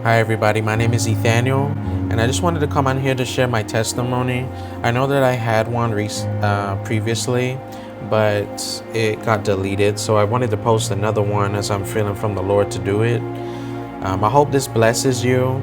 Hi everybody, my name is Ethaniel, and I just wanted to come on here to share my testimony. I know that I had one previously, but it got deleted, so I wanted to post another one as I'm feeling from the Lord to do it. I hope this blesses you.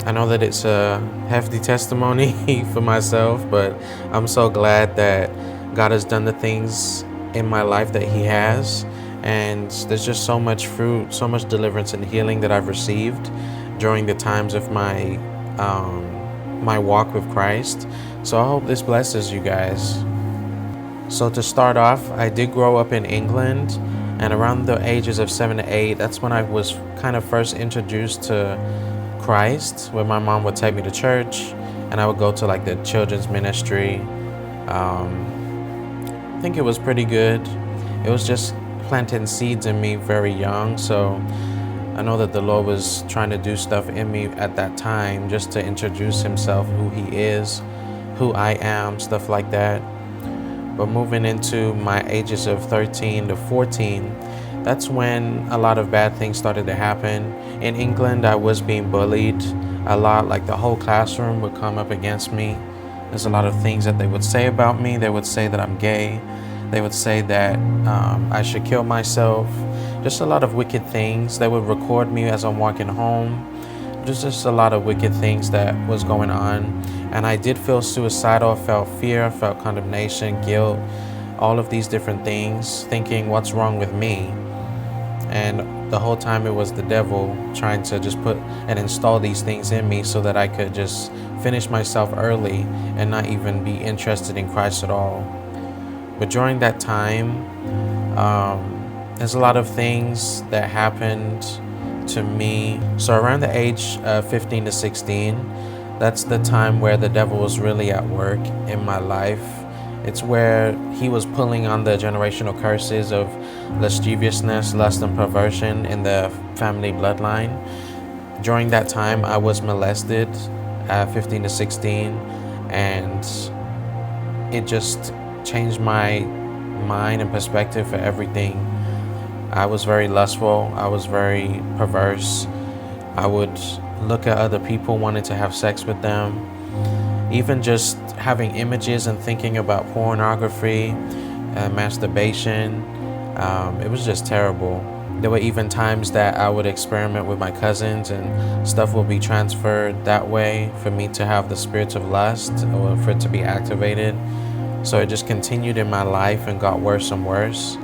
I know that it's a hefty testimony for myself, but I'm so glad that God has done the things in my life that He has. And there's just so much fruit, so much deliverance and healing that I've received during the times of my walk with Christ. So I hope this blesses you guys. So to start off, I did grow up in England, and around the ages of 7 to 8, that's when I was kind of first introduced to Christ, where my mom would take me to church, and I would go to like the children's ministry. I think it was pretty good. It was just planting seeds in me very young, so I know that the Lord was trying to do stuff in me at that time just to introduce Himself, who He is, who I am, stuff like that. But moving into my ages of 13 to 14, that's when a lot of bad things started to happen. In England, I was being bullied a lot, like the whole classroom would come up against me. There's a lot of things that they would say about me. They would say that I'm gay. They would say that I should kill myself. Just a lot of wicked things. They would record me as I'm walking home. There's just a lot of wicked things that was going on. And I did feel suicidal, felt fear, felt condemnation, guilt, all of these different things, thinking what's wrong with me. And the whole time it was the devil trying to just put and install these things in me so that I could just finish myself early and not even be interested in Christ at all. But during that time, there's a lot of things that happened to me. So around the age of 15 to 16, that's the time where the devil was really at work in my life. It's where he was pulling on the generational curses of lasciviousness, lust, and perversion in the family bloodline. During that time, I was molested at 15 to 16, and it just changed my mind and perspective for everything. I was very lustful. I was very perverse. I would look at other people, wanting to have sex with them. Even just having images and thinking about pornography, masturbation, it was just terrible. There were even times that I would experiment with my cousins and stuff would be transferred that way for me to have the spirits of lust or for it to be activated. So it just continued in my life and got worse and worse.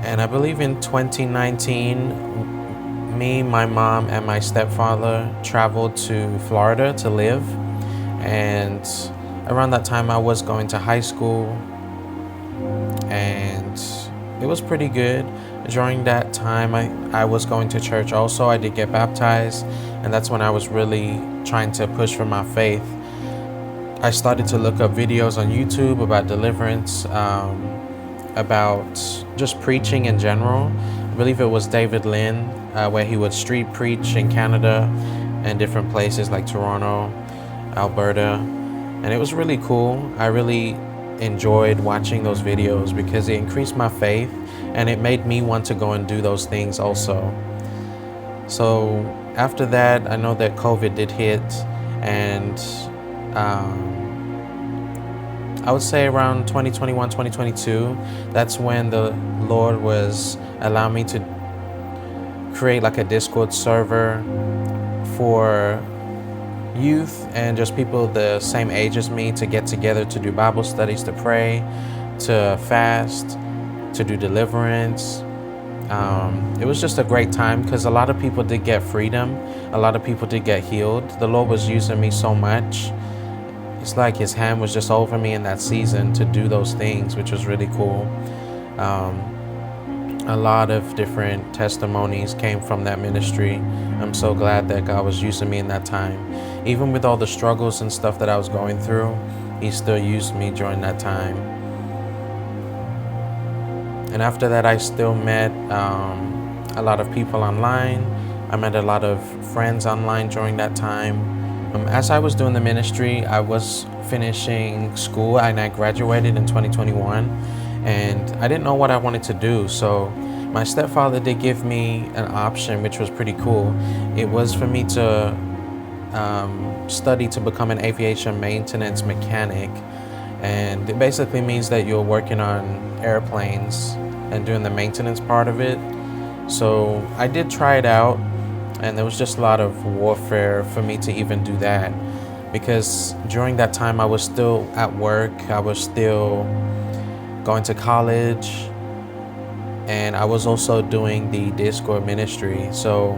And I believe in 2019, me, my mom, and my stepfather traveled to Florida to live. And around that time, I was going to high school, and it was pretty good. During that time, I was going to church also. I did get baptized, and that's when I was really trying to push for my faith. I started to look up videos on YouTube about deliverance, about just preaching in general. I believe it was David Lynn, where he would street preach in Canada and different places like Toronto, Alberta, and it was really cool. I really enjoyed watching those videos because it increased my faith and it made me want to go and do those things also. So after that, I know that COVID did hit, and I would say around 2021, 2022, that's when the Lord was allowing me to create like a Discord server for youth and just people the same age as me to get together to do Bible studies, to pray, to fast, to do deliverance. It was just a great time because a lot of people did get freedom. A lot of people did get healed. The Lord was using me so much. It's like His hand was just over me in that season to do those things, which was really cool. A lot of different testimonies came from that ministry. I'm so glad that God was using me in that time. Even with all the struggles and stuff that I was going through, He still used me during that time. And after that, I still met a lot of people online. I met a lot of friends online during that time. As I was doing the ministry, I was finishing school and I graduated in 2021, and I didn't know what I wanted to do. So My stepfather did give me an option, which was pretty cool. It was for me to study to become an aviation maintenance mechanic. And it basically means that you're working on airplanes and doing the maintenance part of it. So I did try it out, and there was just a lot of warfare for me to even do that, because during that time I was still at work, I was still going to college, and I was also doing the Discord ministry. So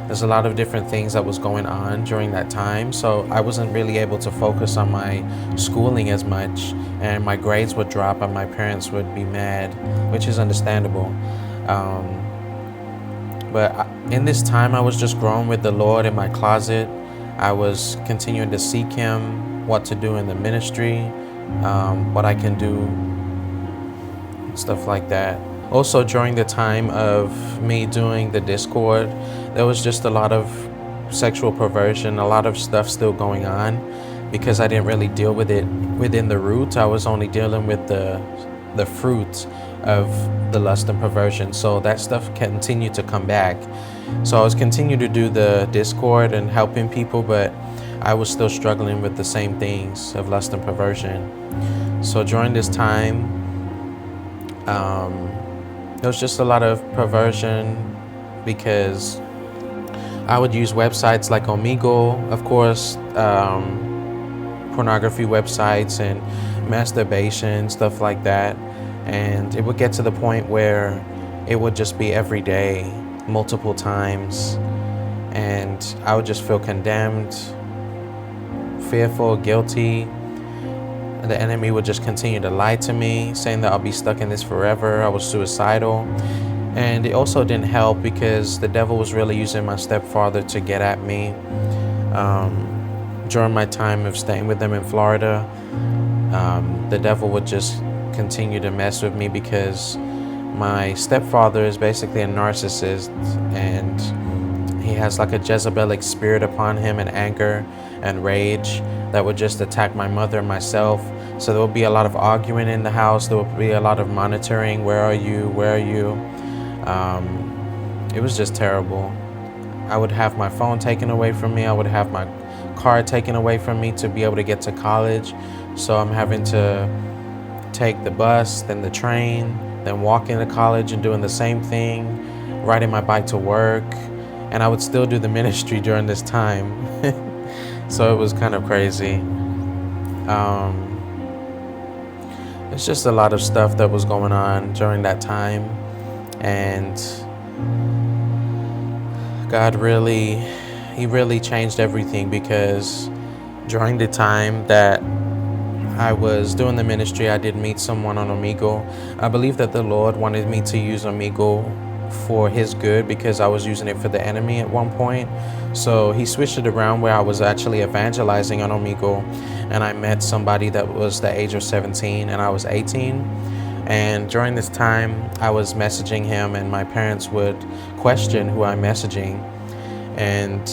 there's a lot of different things that was going on during that time. So I wasn't really able to focus on my schooling as much, and my grades would drop and my parents would be mad, which is understandable. But in this time, I was just growing with the Lord in my closet. I was continuing to seek Him, what to do in the ministry, what I can do, stuff like that. Also, during the time of me doing the Discord, there was just a lot of sexual perversion, a lot of stuff still going on, because I didn't really deal with it within the root. I was only dealing with the fruit of the lust and perversion. So that stuff continued to come back. So I was continuing to do the Discord and helping people, but I was still struggling with the same things of lust and perversion. So during this time, there was just a lot of perversion, because I would use websites like Omegle, of course, pornography websites and masturbation, stuff like that. And it would get to the point where it would just be every day, multiple times. And I would just feel condemned, fearful, guilty. The enemy would just continue to lie to me, saying that I'll be stuck in this forever. I was suicidal. And it also didn't help, because the devil was really using my stepfather to get at me. During my time of staying with them in Florida, the devil would just continue to mess with me, because my stepfather is basically a narcissist, and he has like a Jezebelic spirit upon him, and anger and rage that would just attack my mother and myself. So there would be a lot of arguing in the house. There would be a lot of monitoring. Where are you? Where are you? It was just terrible. I would have my phone taken away from me. I would have my car taken away from me to be able to get to college. So I'm having to take the bus, then the train, then walk into college and doing the same thing, riding my bike to work. And I would still do the ministry during this time. So it was kind of crazy. It's just a lot of stuff that was going on during that time. And God He really changed everything, because during the time that I was doing the ministry, I did meet someone on Omegle. I believe that the Lord wanted me to use Omegle for His good, because I was using it for the enemy at one point. So He switched it around where I was actually evangelizing on Omegle, and I met somebody that was the age of 17 and I was 18. And during this time, I was messaging him, and my parents would question who I'm messaging. And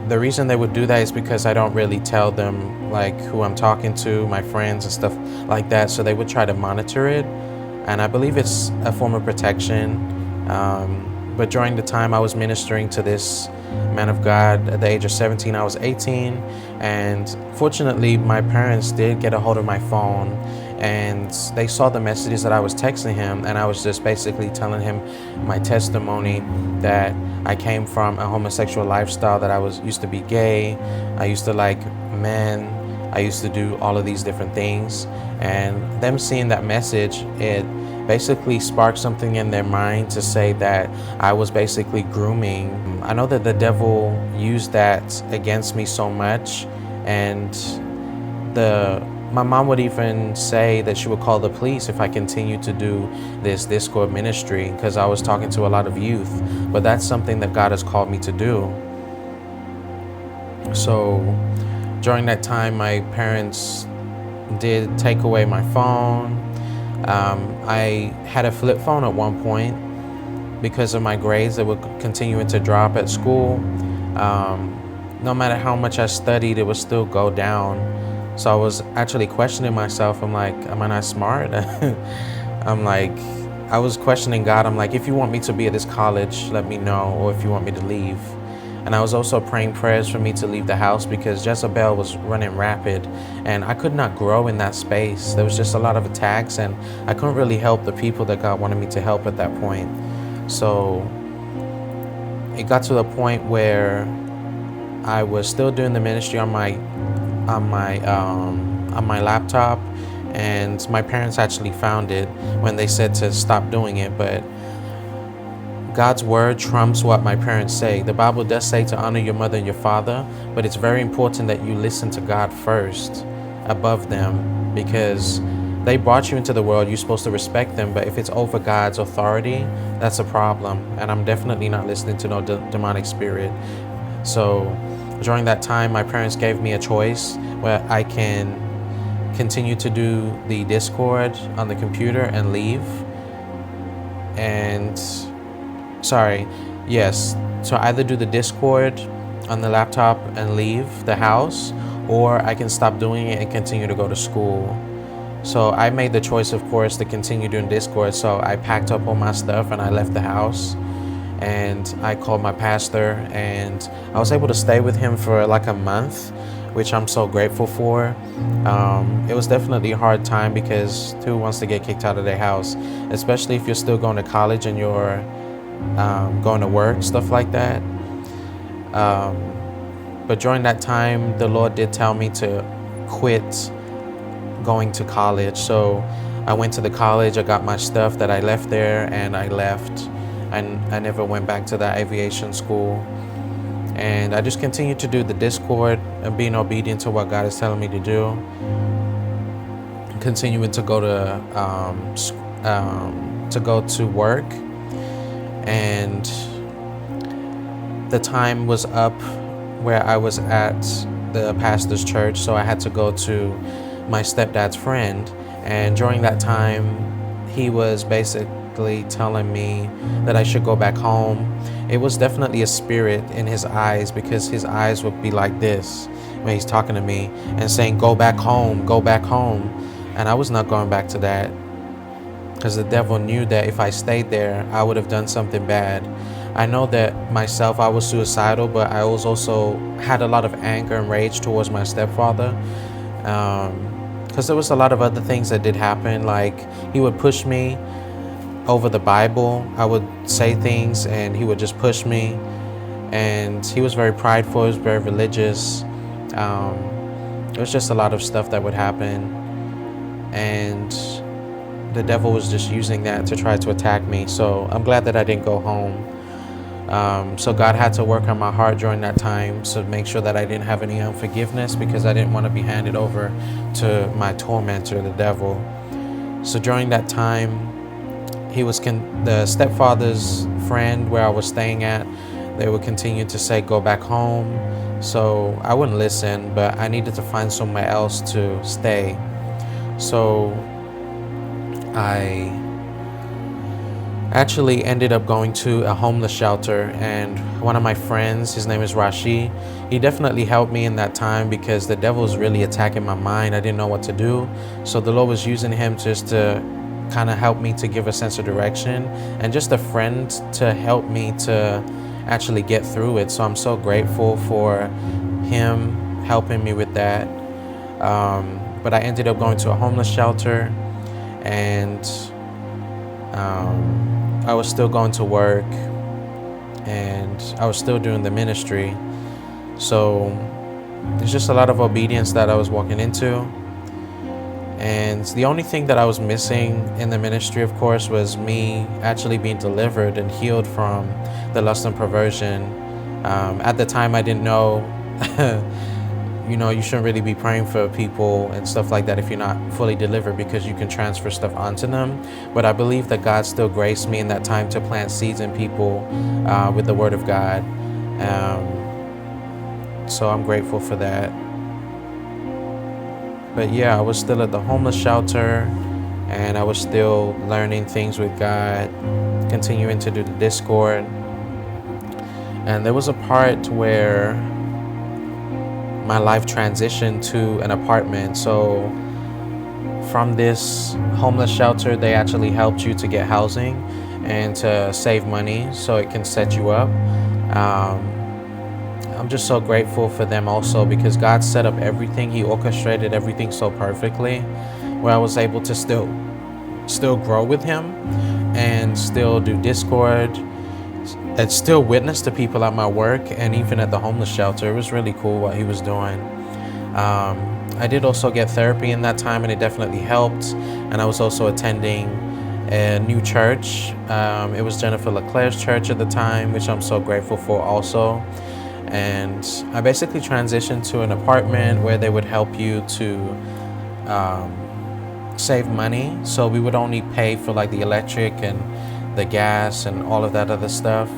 the reason they would do that is because I don't really tell them like who I'm talking to, my friends and stuff like that. So they would try to monitor it. And I believe it's a form of protection. But during the time I was ministering to this man of God at the age of 17, I was 18. And fortunately, my parents did get a hold of my phone, and they saw the messages that I was texting him. And I was just basically telling him my testimony, that I came from a homosexual lifestyle, that I used to be gay, I used to like men, I used to do all of these different things. And them seeing that message, it basically sparked something in their mind to say that I was basically grooming. I know that the devil used that against me so much, and my mom would even say that she would call the police if I continued to do this Discord ministry, because I was talking to a lot of youth. But that's something that God has called me to do. So during that time, my parents did take away my phone. I had a flip phone at one point because of my grades that were continuing to drop at school. No matter how much I studied, it would still go down. So I was actually questioning myself. I'm like, am I not smart? I'm like, I was questioning God. I'm like, if you want me to be at this college, let me know, or if you want me to leave. And I was also praying prayers for me to leave the house because Jezebel was running rapid and I could not grow in that space. There was just a lot of attacks and I couldn't really help the people that God wanted me to help at that point. So it got to the point where I was still doing the ministry on my laptop, and my parents actually found it when they said to stop doing it, but God's word trumps what my parents say. The Bible does say to honor your mother and your father, but it's very important that you listen to God first above them, because they brought you into the world. You're supposed to respect them, but if it's over God's authority, that's a problem. And I'm definitely not listening to no demonic spirit. So during that time, my parents gave me a choice where I can continue to do the Discord on the computer and leave. So either do the Discord on the laptop and leave the house, or I can stop doing it and continue to go to school. So I made the choice, of course, to continue doing Discord. So I packed up all my stuff and I left the house, and I called my pastor, and I was able to stay with him for like a month, which I'm so grateful for. It was definitely a hard time because who wants to get kicked out of their house, especially if you're still going to college and you're going to work, stuff like that. But during that time, the Lord did tell me to quit going to college. So I went to the college, I got my stuff that I left there, and I left. And I never went back to that aviation school. And I just continued to do the Discord and being obedient to what God is telling me to do. Continuing to go to work. And the time was up where I was at the pastor's church, so I had to go to my stepdad's friend. And during that time, he was basically telling me that I should go back home. It was definitely a spirit in his eyes, because his eyes would be like this when he's talking to me and saying, go back home, go back home. And I was not going back to that, because the devil knew that if I stayed there, I would have done something bad. I know that myself, I was suicidal, but I was also had a lot of anger and rage towards my stepfather, because there was a lot of other things that did happen. Like, he would push me over the Bible. I would say things and he would just push me. And he was very prideful, he was very religious. It was just a lot of stuff that would happen. And the devil was just using that to try to attack me. So I'm glad that I didn't go home. So God had to work on my heart during that time to make sure that I didn't have any unforgiveness, because I didn't want to be handed over to my tormentor, the devil. So during that time, he was the stepfather's friend where I was staying at. They would continue to say, go back home. So I wouldn't listen, but I needed to find somewhere else to stay. So I actually ended up going to a homeless shelter, and one of my friends, his name is Rashi, he definitely helped me in that time, because the devil was really attacking my mind. I didn't know what to do. So the Lord was using him just to kind of help me to give a sense of direction, and just a friend to help me to actually get through it. So I'm so grateful for him helping me with that. But I ended up going to a homeless shelter, and I was still going to work, and I was still doing the ministry. So there's just a lot of obedience that I was walking into. And the only thing that I was missing in the ministry, of course, was me actually being delivered and healed from the lust and perversion. At the time, I didn't know, you shouldn't really be praying for people and stuff like that if you're not fully delivered, because you can transfer stuff onto them. But I believe that God still graced me in that time to plant seeds in people with the word of God. So I'm grateful for that. But yeah, I was still at the homeless shelter, and I was still learning things with God, continuing to do the Discord. And there was a part where my life transitioned to an apartment. So from this homeless shelter, they actually helped you to get housing and to save money so it can set you up. I'm just so grateful for them also, because God set up everything. He orchestrated everything so perfectly, where I was able to still grow with Him and still do Discord and still witness to people at my work and even at the homeless shelter. It was really cool what He was doing. I did also get therapy in that time, and it definitely helped. And I was also attending a new church. It was Jennifer LeClaire's church at the time, which I'm so grateful for also. And I basically transitioned to an apartment where they would help you to save money. So we would only pay for like the electric and the gas and all of that other stuff.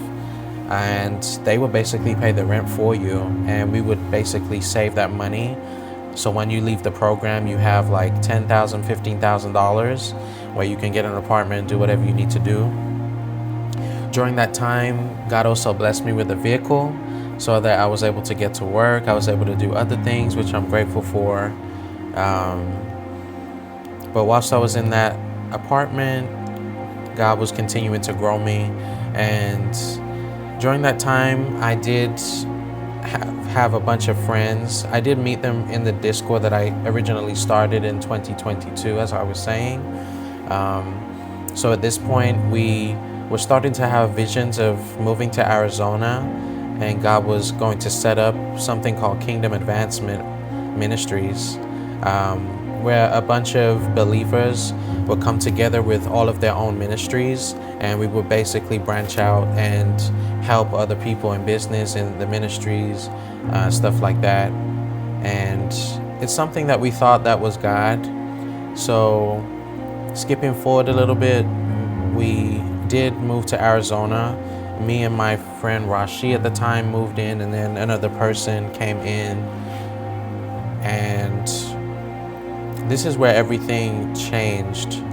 And they would basically pay the rent for you, and we would basically save that money. So when you leave the program, you have like $10,000, $15,000 where you can get an apartment and do whatever you need to do. During that time, God also blessed me with a vehicle so that I was able to get to work. I was able to do other things, which I'm grateful for. But whilst I was in that apartment, God was continuing to grow me. And during that time, I did have a bunch of friends. I did meet them in the Discord that I originally started in 2022, as I was saying. So at this point, we were starting to have visions of moving to Arizona, and God was going to set up something called Kingdom Advancement Ministries, where a bunch of believers would come together with all of their own ministries, and we would basically branch out and help other people in business, in the ministries, stuff like that. And it's something that we thought that was God. So skipping forward a little bit, we did move to Arizona. Me and my friend Rashi at the time moved in, and then another person came in. And this is where everything changed.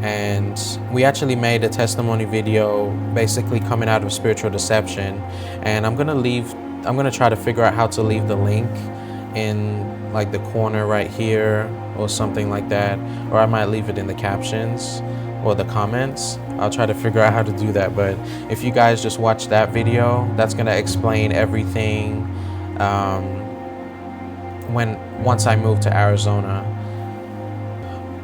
And we actually made a testimony video basically coming out of spiritual deception. And I'm gonna try to figure out how to leave the link in like the corner right here or something like that. Or I might leave it in the captions or the comments. I'll try to figure out how to do that. But if you guys just watch that video, that's gonna explain everything once I moved to Arizona.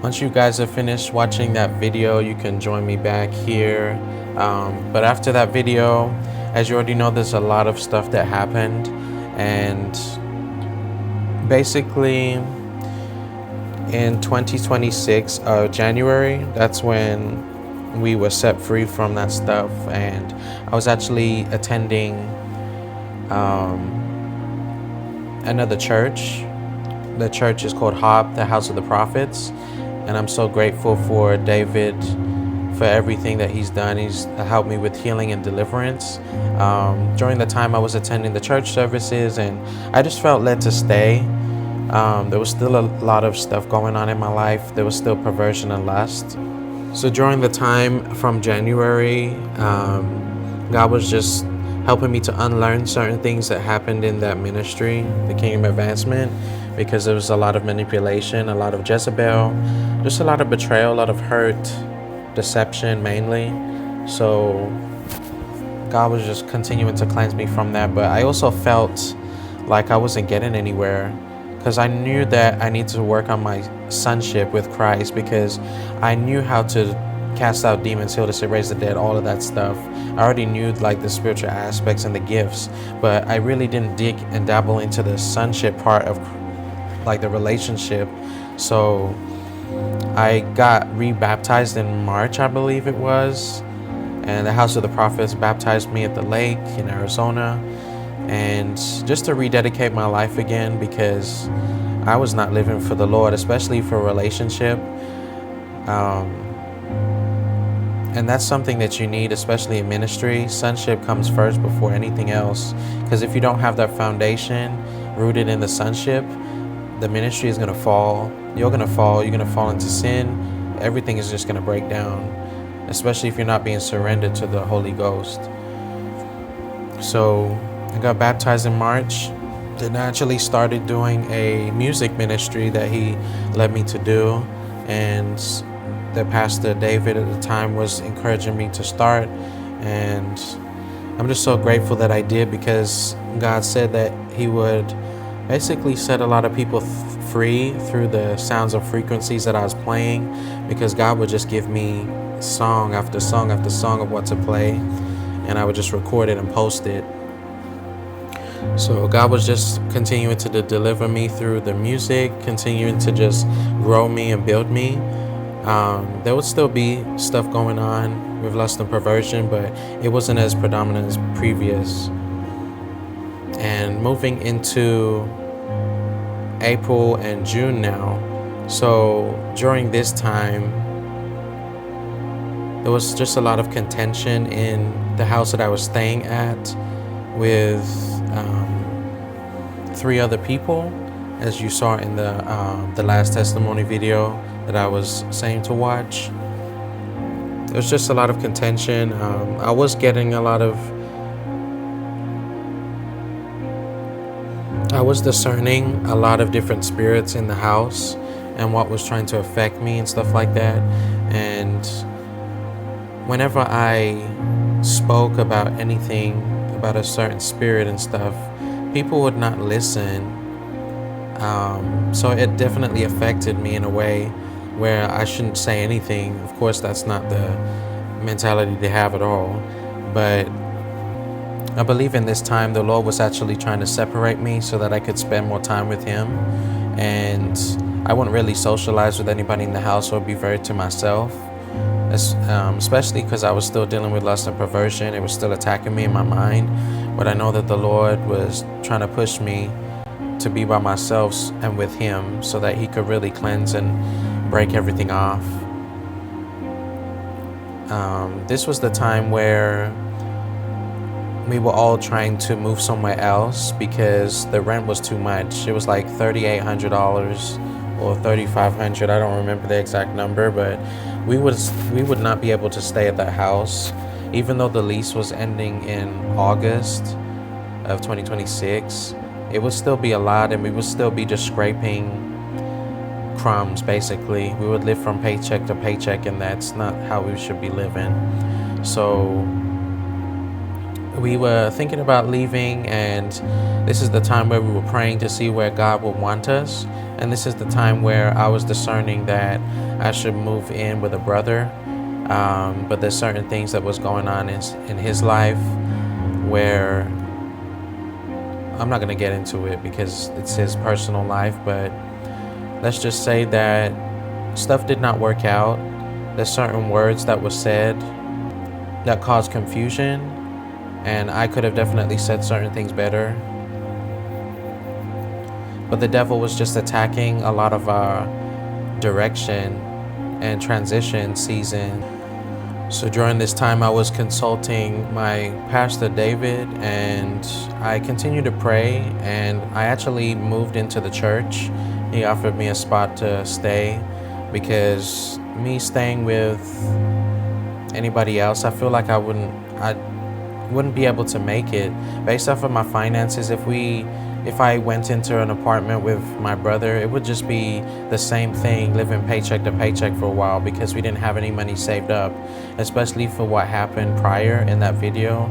Once you guys have finished watching that video, you can join me back here. But after that video, as you already know, there's a lot of stuff that happened. And basically in 2026, January, that's when we were set free from that stuff. And I was actually attending another church. The church is called Hardship, the House of the Prophets. And I'm so grateful for David for everything that he's done. He's helped me with healing and deliverance. During the time I was attending the church services, and I just felt led to stay. There was still a lot of stuff going on in my life. There was still perversion and lust. So during the time from January, God was just helping me to unlearn certain things that happened in that ministry, the Kingdom Advancement, because there was a lot of manipulation, a lot of Jezebel, just a lot of betrayal, a lot of hurt, deception mainly. So God was just continuing to cleanse me from that. But I also felt like I wasn't getting anywhere, because I knew that I needed to work on my sonship with Christ, because I knew how to cast out demons, heal the sick, raise the dead, all of that stuff. I already knew like the spiritual aspects and the gifts, but I really didn't dig and dabble into the sonship part of like the relationship. So I got re-baptized in March, I believe it was, and the House of the Prophets baptized me at the lake in Arizona, and just to rededicate my life again, because I was not living for the Lord, especially for a relationship. And that's something that you need, especially in ministry. Sonship comes first before anything else, because if you don't have that foundation rooted in the sonship, the ministry is going to fall. You're going to fall. You're going to fall into sin. Everything is just going to break down, especially if you're not being surrendered to the Holy Ghost. So I got baptized in March. Then I actually started doing a music ministry that he led me to do. and the pastor David at the time was encouraging me to start, and I'm just so grateful that I did, because God said that He would basically set a lot of people free through the sounds of frequencies that I was playing, because God would just give me song after song after song of what to play, and I would just record it and post it. So God was just continuing to deliver me through the music, continuing to just grow me and build me. There would still be stuff going on with lust and perversion, but it wasn't as predominant as previous. And moving into April and June now, so during this time, there was just a lot of contention in the house that I was staying at with 3 other people, as you saw in the last testimony video that I was saying to watch. There was just a lot of contention. I was getting I was discerning a lot of different spirits in the house and what was trying to affect me and stuff like that. And whenever I spoke about anything about a certain spirit and stuff, people would not listen. So it definitely affected me in a way where I shouldn't say anything. Of course, that's not the mentality to have at all. But I believe in this time the Lord was actually trying to separate me so that I could spend more time with Him. And I wouldn't really socialize with anybody in the house or be very to myself, especially because I was still dealing with lust and perversion. It was still attacking me in my mind. But I know that the Lord was trying to push me to be by myself and with Him so that He could really cleanse and break everything off. This was the time where we were all trying to move somewhere else because the rent was too much. It was like $3,800 or $3,500. I don't remember the exact number, but we would not be able to stay at that house, even though the lease was ending in August of 2026. It would still be a lot, and we would still be just scraping crumbs, basically. We would live from paycheck to paycheck, and that's not how we should be living. So we were thinking about leaving, and this is the time where we were praying to see where God would want us. And this is the time where I was discerning that I should move in with a brother. But there's certain things that was going on in his life where I'm not going to get into it because it's his personal life. But let's just say that stuff did not work out. There's certain words that were said that caused confusion, and I could have definitely said certain things better. But the devil was just attacking a lot of our direction and transition season. So during this time, I was consulting my pastor, David, and I continued to pray, and I actually moved into the church. He offered me a spot to stay because me staying with anybody else, I feel like I wouldn't be able to make it based off of my finances. If I went into an apartment with my brother, it would just be the same thing, living paycheck to paycheck for a while, because we didn't have any money saved up, especially for what happened prior in that video.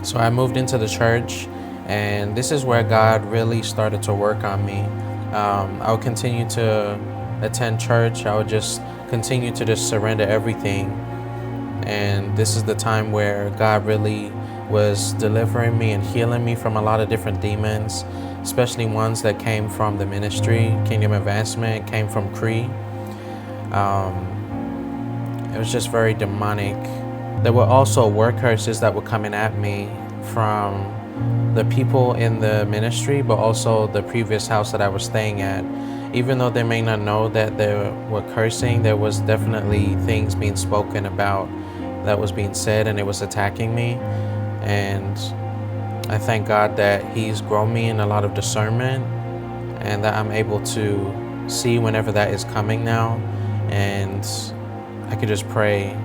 So I moved into the church, and this is where God really started to work on me. I would continue to attend church. I would just continue to just surrender everything. And this is the time where God really was delivering me and healing me from a lot of different demons, especially ones that came from the ministry, Kingdom Advancement, came from Cree. It was just very demonic. There were also word curses that were coming at me from the people in the ministry, but also the previous house that I was staying at. Even though they may not know that they were cursing, there was definitely things being spoken about that was being said, and it was attacking me. And I thank God that He's grown me in a lot of discernment, and that I'm able to see whenever that is coming now, and I could just pray.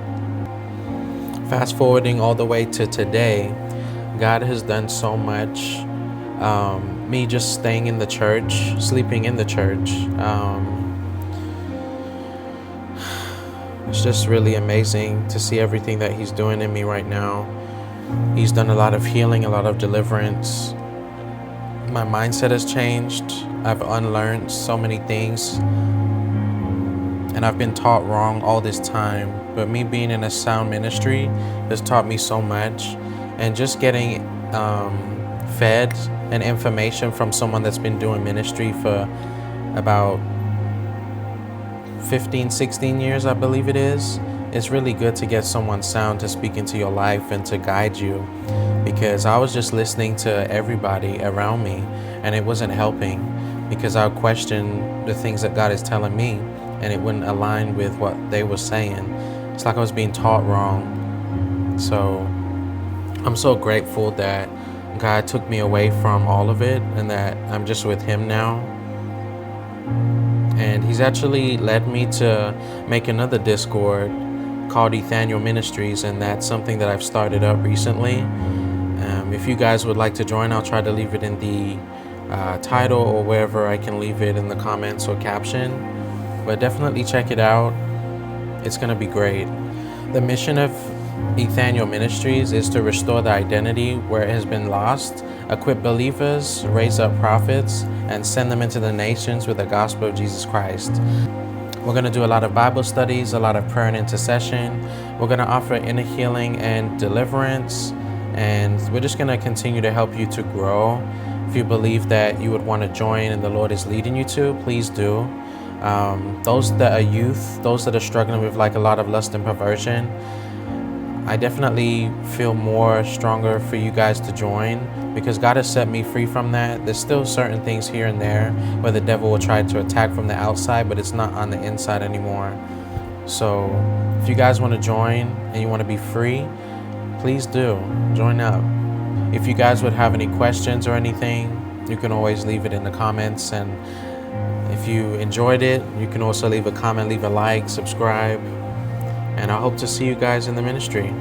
Fast forwarding all the way to today, God has done so much. Me just staying in the church, sleeping in the church, It's just really amazing to see everything that he's doing in me right now. He's done a lot of healing, a lot of deliverance. My mindset has changed. I've unlearned so many things, and I've been taught wrong all this time. But me being in a sound ministry has taught me so much, and just getting fed and information from someone that's been doing ministry for about 15, 16 years, I believe it is. It's really good to get someone sound to speak into your life and to guide you, because I was just listening to everybody around me and it wasn't helping, because I would question the things that God is telling me and it wouldn't align with what they were saying. It's like I was being taught wrong. So I'm so grateful that God took me away from all of it and that I'm just with Him now. And He's actually led me to make another Discord called Ministries, and that's something that I've started up recently. If you guys would like to join, I'll try to leave it in the title or wherever I can leave it in the comments or caption. But definitely check it out. It's going to be great. The mission of Ministries is to restore the identity where it has been lost, equip believers, raise up prophets, and send them into the nations with the gospel of Jesus Christ. We're going to do a lot of Bible studies, a lot of prayer and intercession. We're going to offer inner healing and deliverance, and we're just going to continue to help you to grow. If you believe that you would want to join and the Lord is leading you to, please do. Those that are youth, those that are struggling with like a lot of lust and perversion, I definitely feel more stronger for you guys to join, because God has set me free from that. There's still certain things here and there where the devil will try to attack from the outside, but it's not on the inside anymore. So if you guys want to join and you want to be free, please do join up. If you guys would have any questions or anything, you can always leave it in the comments. And if you enjoyed it, you can also leave a comment, leave a like, subscribe. And I hope to see you guys in the ministry.